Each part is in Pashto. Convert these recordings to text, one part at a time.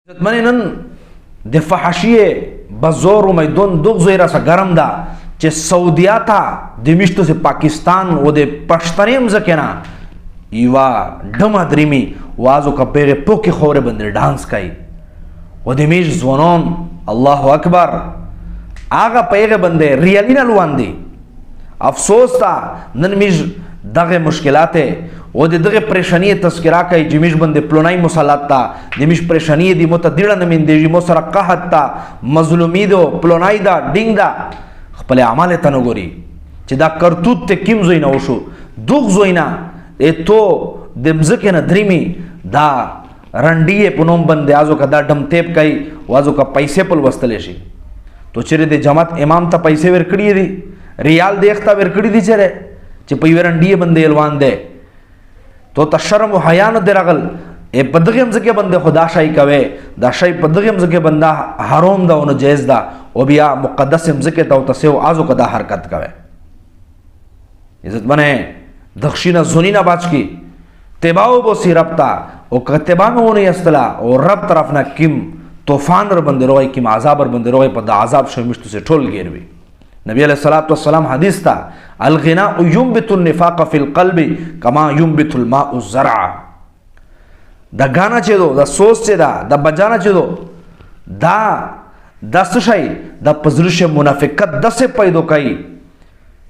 منن د فحشیه بزور و میدون دغ زیرا سا گرم دا چې سعودیا تا د میشتو سے پاکستان و د پښتنیم زکنا ایوا دما دریمی وازو کا پیغه پوکی خوره بندر ډانس کای و د میش زونون الله اکبر آغا پیغه بنده ریالینا لوان دی افسوس تا نن میش دغه مشکلات و دغه پریشانی تذکرہ کوي چې میش باندې پلونای مسلط تا د میش پریشانی دی متدیړه نمین دی مو سره قحط تا مظلومی دو پلونای دا ډینګ دا خپل اعمال ته نګوري چې دا کرتوت ته کیم زوی نه وشو دوغ زوی نه ته د مزکه نه دریمی دا رنډیه پونوم باندې ازو کدا ډم تیپ کوي وازو کا پیسې پل وستل شي تو چیرې د جماعت امام ته پیسې ورکړي دي ریال دیختا ورکړي دي چیرې چې په ورنډیه باندې الوان ده تو ته شرم او حیا نه درغل ای پدغم زکه بنده خدا شای کوي دا شای پدغم زکه بنده حرام دا او جایز دا او بیا مقدس زکه ته تاسو ازو کدا حرکت کوي عزت بنه دخشینا زونینا باچ کی تباو بو سی ربطا او کتبانو نه استلا او رب طرف نه کیم طوفان ر بنده روي کیم عذاب ر بنده روي په د عذاب شمشتو سے ټول گیروي نبی علیہ الصلوۃ والسلام حدیث تا الغناء ينبت النفاق في القلب كما ينبت الماء الزرع دا غانا چه دو دا سوس چه دا دا بجانا چه دو دا سشای دا پزرش منافقت دس پیدو کئی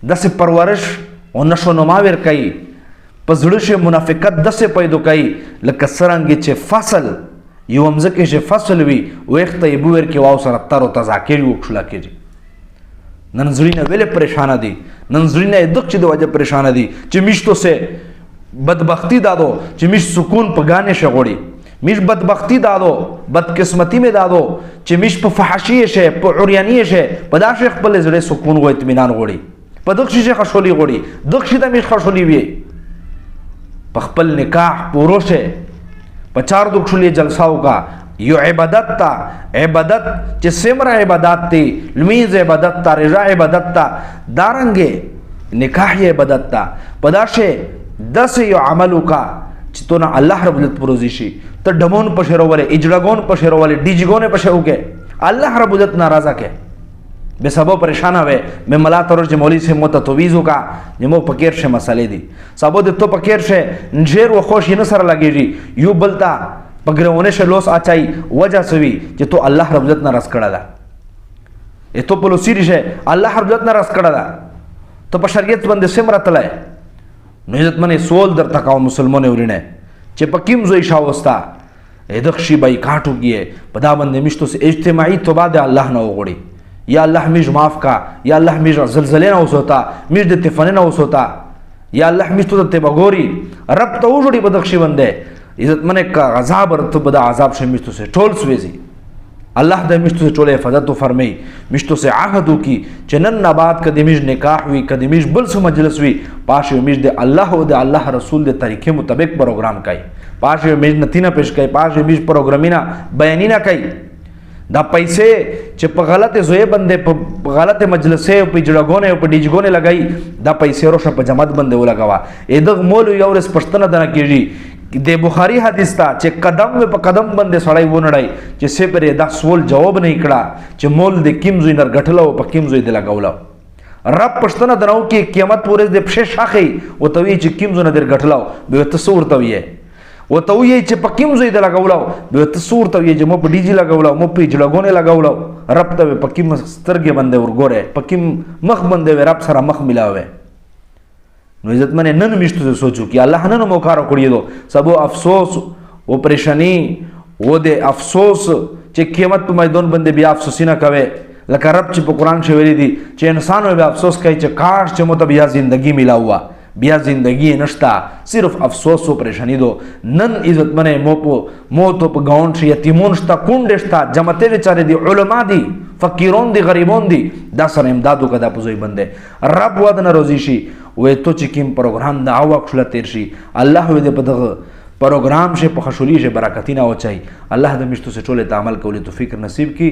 دس پرورش و نشو نماور کئی پزرش منافقت دس پیدو کئی لکسرانگی چه فصل یو امزکی چه فصل وی ویختا یبویر که واو سر تر و تزاکیری وکشلا کی جی نن زړینه ویلې پریشانه دي نن زړینه دغه چې د وجه پریشانه دي چې میشتو سه بدبختی دادو چې میش سکون په غانې شغوړي میش بدبختی دادو بدقسمتی می دادو چې میش په فحشیه شه په عریانی شه په دا شیخ په لزړه سکون او اطمینان غوړي په دغه شیخ خښولي غوړي دغه شیخ د میش خښولي وي په خپل نکاح پوروشه په چار دغه شولي جلساو کا یو عبادت تا عبادت چې سمره عبادت تی لمیز عبادت تا رضا عبادت تا دارنګه نکاح عبادت تا پداشه دس یو عملو کا چې تو نه الله رب العزت پروزی شي ته ډمون پشرواله اجړګون پشرواله ډیجګون پشوکه الله رب العزت ناراضه کې به سبب پریشان وي مې ملا تر چې مولوی سے مت تویزو کا نمو پکیر شه مسالې دي سبب د تو پکیر شه نجر و خوش نه سره لګیږي یو بلتا پګرونه شه لوس اچای وجہ سوي چې تو الله رب عزت ناراض کړه دا ته په لوسیری شه الله رب عزت ناراض کړه دا ته په شریعت باندې سمره تلای نو عزت منه سوال در تکاو مسلمانې ورینه چې پکیم زوی شاوستا ادخ شی بای کاټو کیه پدا باندې مشتو سے اجتماعي توبه د الله نه وغړي یا الله میج معاف کا یا الله میج زلزلې نه وسوتا میج د طوفان نه وسوتا یا الله مشتو ته بغوري رب ته وجوړي بدخشي باندې عزت منه کا عذاب ورته بدا عذاب شمیشتو سے ټول سويزي الله د مشتو سے ټول حفاظت فرمای مشتو سے عهد کی چنن نبات قدمیج نکاح وی قدمیج بل سو مجلس وی پاش میج د الله او د الله رسول د طریقې مطابق پروګرام کای پاش میج نتینا پیش کای پاش میج پروګرامینا بیانینا کای دا پیسې چې په غلطه زوی باندې په غلطه مجلسه په جړګونه په ډیجګونه لګای دا پیسې روشه په جماعت باندې ولګوا اې دغه مول یو رس پښتنه دنه کیږي د بخاری حدیث تا چې قدم په قدم باندې سړی ونړای چې سه پرې دا سوال جواب نه کړه چې مول د کیم زوی نر غټلو په کیم زوی د لګاولو رب پښتنه دنو کې قیامت پورې د پښه شاخې او توی چې کیم زوی نر غټلو به تصور توی او توی چې په کیم زوی د لګاولو به تصور توی چې مو په ډیجی لګاولو مو په جړګونه لګاولو رب ته په کیم سترګې باندې ورګوره په کیم مخ باندې رب سره مخ ملاوي نو عزت منه نن میشتو سے سوچو کہ اللہ نن موکارو کړی دو سبو افسوس او پریشانی و د افسوس چې قیامت په میدان باندې بیا افسوس نه کوي لکه رب چې په قران کې ویلي دي چې انسان به افسوس کوي چې کاش چې مو ته بیا زندگی ملا ہوا بیا زندگی نشتا صرف افسوس او پریشانی دو نن عزت منه مو تو په گاون شي یتیمون شتا کونډ شتا جماعتې چاره دي علما دي فقیرون دي غریبون دي دا سره امدادو کدا پوزوي باندې رب ودن روزي شي وې تو چې کوم پروګرام دا او خپل تیر شي الله دې په دغه پروګرام شه په خشولي شه برکتینا او چي الله دې مشتو سے ټوله تعامل کولې توفیق نصیب کی